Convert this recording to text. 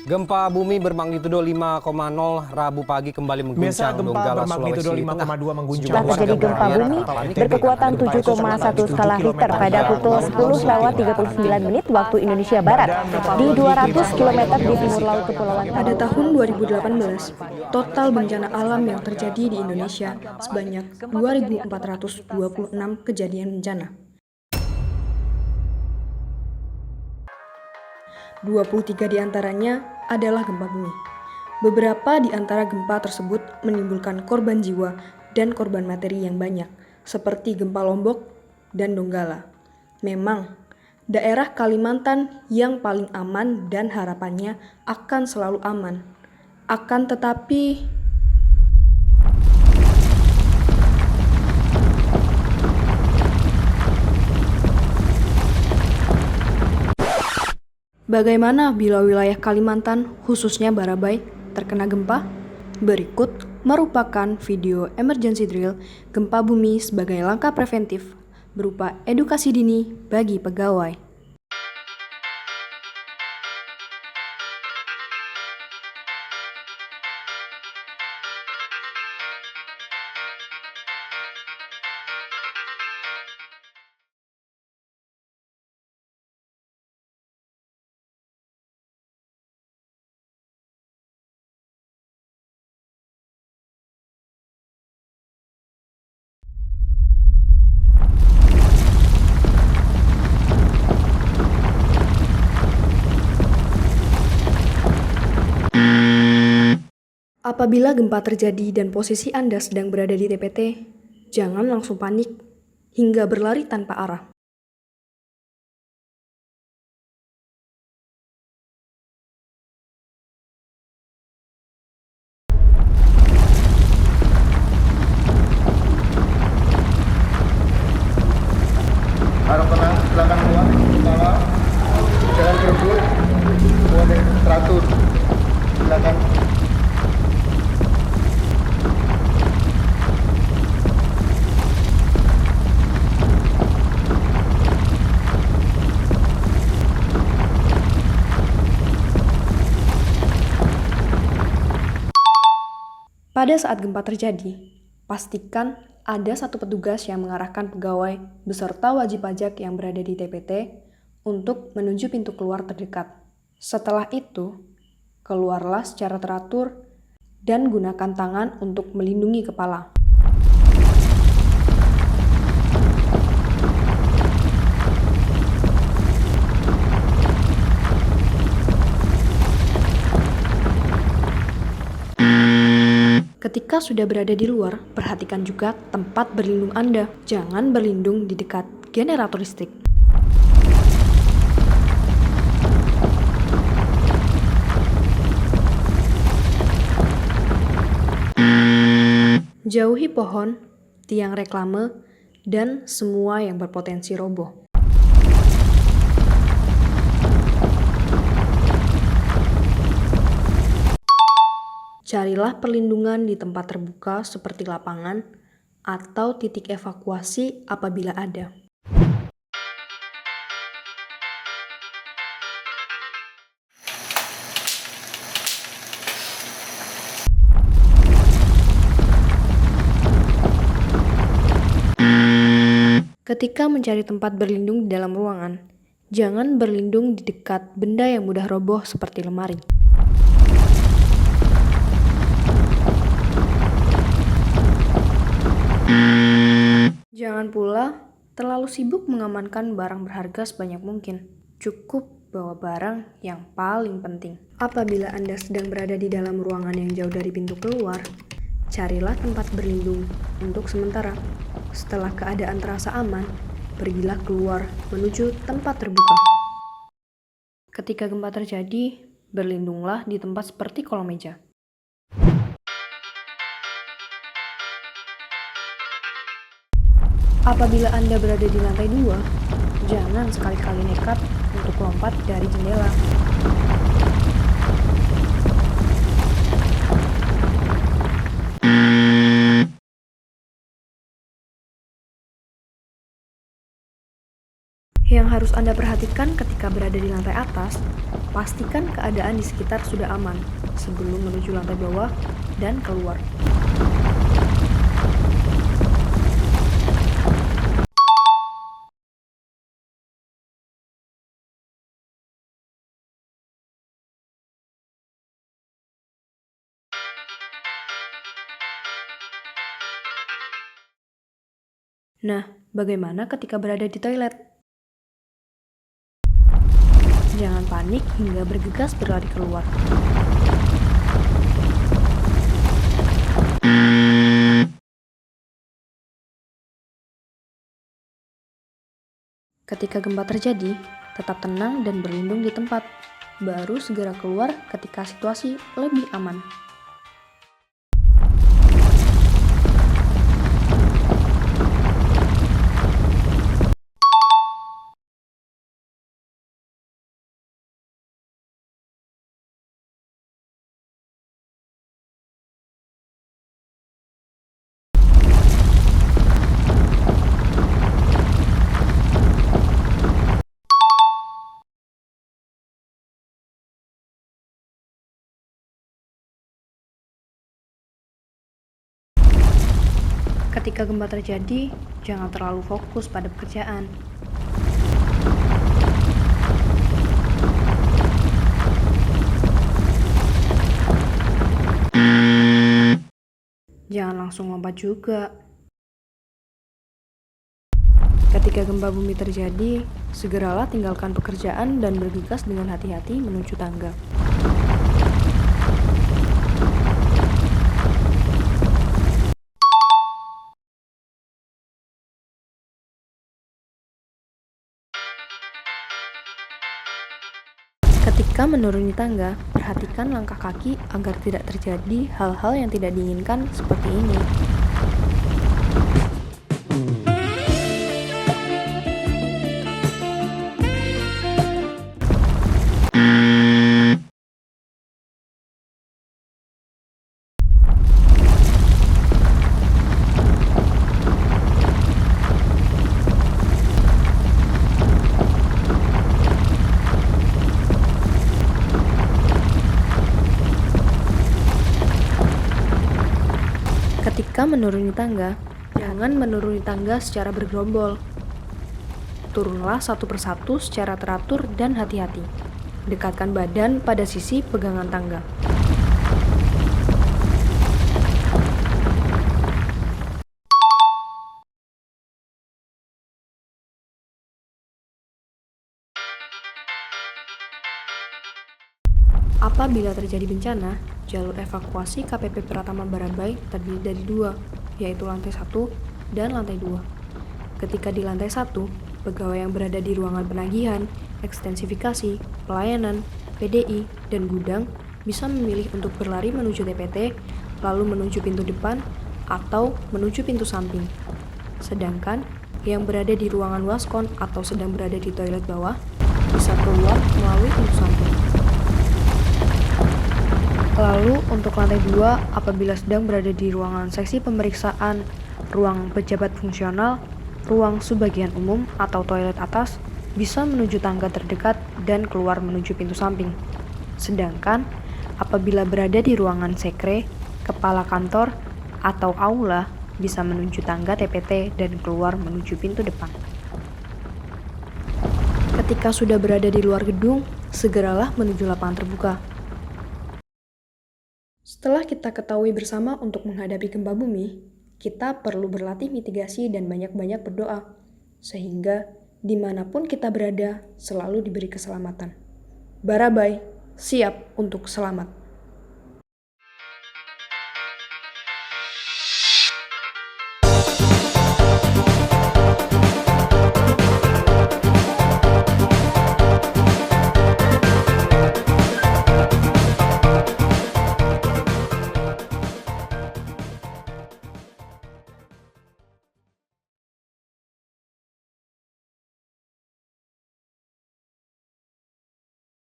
Gempa bumi bermagnitudo 5,0 Rabu pagi kembali mengguncang Donggala, Sulawesi Tengah. Setelah terjadi gempa bumi berkekuatan 7,1 skala Richter pada pukul 10:39 waktu Indonesia Barat di 200 km di timur laut Kepulauan Talaut. Pada tahun 2018, total bencana alam yang terjadi di Indonesia sebanyak 2.426 kejadian bencana. 23 diantaranya adalah gempa bumi. Beberapa di antara gempa tersebut menimbulkan korban jiwa dan korban materi yang banyak, seperti gempa Lombok dan Donggala. Memang, daerah Kalimantan yang paling aman dan harapannya akan selalu aman. Akan tetapi, bagaimana bila wilayah Kalimantan, khususnya Barabai, terkena gempa? Berikut merupakan video emergency drill gempa bumi sebagai langkah preventif berupa edukasi dini bagi pegawai. Apabila gempa terjadi dan posisi Anda sedang berada di TPT, jangan langsung panik hingga berlari tanpa arah. Harap tenang, silakan keluar, kepala, jangan berebut, boleh teratur, silakan. Pada saat gempa terjadi, pastikan ada satu petugas yang mengarahkan pegawai beserta wajib pajak yang berada di TPT untuk menuju pintu keluar terdekat. Setelah itu, keluarlah secara teratur dan gunakan tangan untuk melindungi kepala. Ketika sudah berada di luar, perhatikan juga tempat berlindung Anda. Jangan berlindung di dekat generator listrik. Jauhi pohon, tiang reklame, dan semua yang berpotensi roboh. Carilah perlindungan di tempat terbuka seperti lapangan atau titik evakuasi apabila ada. Ketika mencari tempat berlindung di dalam ruangan, jangan berlindung di dekat benda yang mudah roboh seperti lemari. Jangan pula terlalu sibuk mengamankan barang berharga sebanyak mungkin. Cukup bawa barang yang paling penting. Apabila Anda sedang berada di dalam ruangan yang jauh dari pintu keluar, carilah tempat berlindung untuk sementara. Setelah keadaan terasa aman, pergilah keluar menuju tempat terbuka. Ketika gempa terjadi, berlindunglah di tempat seperti kolong meja. Apabila Anda berada di lantai 2, jangan sekali-kali nekat untuk lompat dari jendela. Yang harus Anda perhatikan ketika berada di lantai atas, pastikan keadaan di sekitar sudah aman sebelum menuju lantai bawah dan keluar. Nah, bagaimana ketika berada di toilet? Jangan panik hingga bergegas berlari keluar. Ketika gempa terjadi, tetap tenang dan berlindung di tempat. Baru segera keluar ketika situasi lebih aman. Ketika gempa terjadi, jangan terlalu fokus pada pekerjaan. Jangan langsung lompat juga. Ketika gempa bumi terjadi, segeralah tinggalkan pekerjaan dan bergegas dengan hati-hati menuju tangga. Ketika menuruni tangga, perhatikan langkah kaki agar tidak terjadi hal-hal yang tidak diinginkan seperti ini. Ketika menuruni tangga, jangan menuruni tangga secara bergerombol. Turunlah satu persatu secara teratur dan hati-hati. Dekatkan badan pada sisi pegangan tangga. Apabila terjadi bencana, jalur evakuasi KPP Pratama Barabai terdiri dari dua, yaitu lantai 1 dan lantai 2. Ketika di lantai 1, pegawai yang berada di ruangan penagihan, ekstensifikasi, pelayanan, PDI, dan gudang bisa memilih untuk berlari menuju TPT, lalu menuju pintu depan, atau menuju pintu samping. Sedangkan yang berada di ruangan waskon atau sedang berada di toilet bawah bisa keluar melalui pintu samping. Lalu untuk lantai 2, apabila sedang berada di ruangan seksi pemeriksaan, ruang pejabat fungsional, ruang subbagian umum atau toilet atas, bisa menuju tangga terdekat dan keluar menuju pintu samping. Sedangkan apabila berada di ruangan sekre, kepala kantor, atau aula, bisa menuju tangga TPT dan keluar menuju pintu depan. Ketika sudah berada di luar gedung, segeralah menuju lapangan terbuka. Setelah kita ketahui bersama untuk menghadapi gempa bumi, kita perlu berlatih mitigasi dan banyak-banyak berdoa, sehingga dimanapun kita berada selalu diberi keselamatan. Barabai, siap untuk selamat.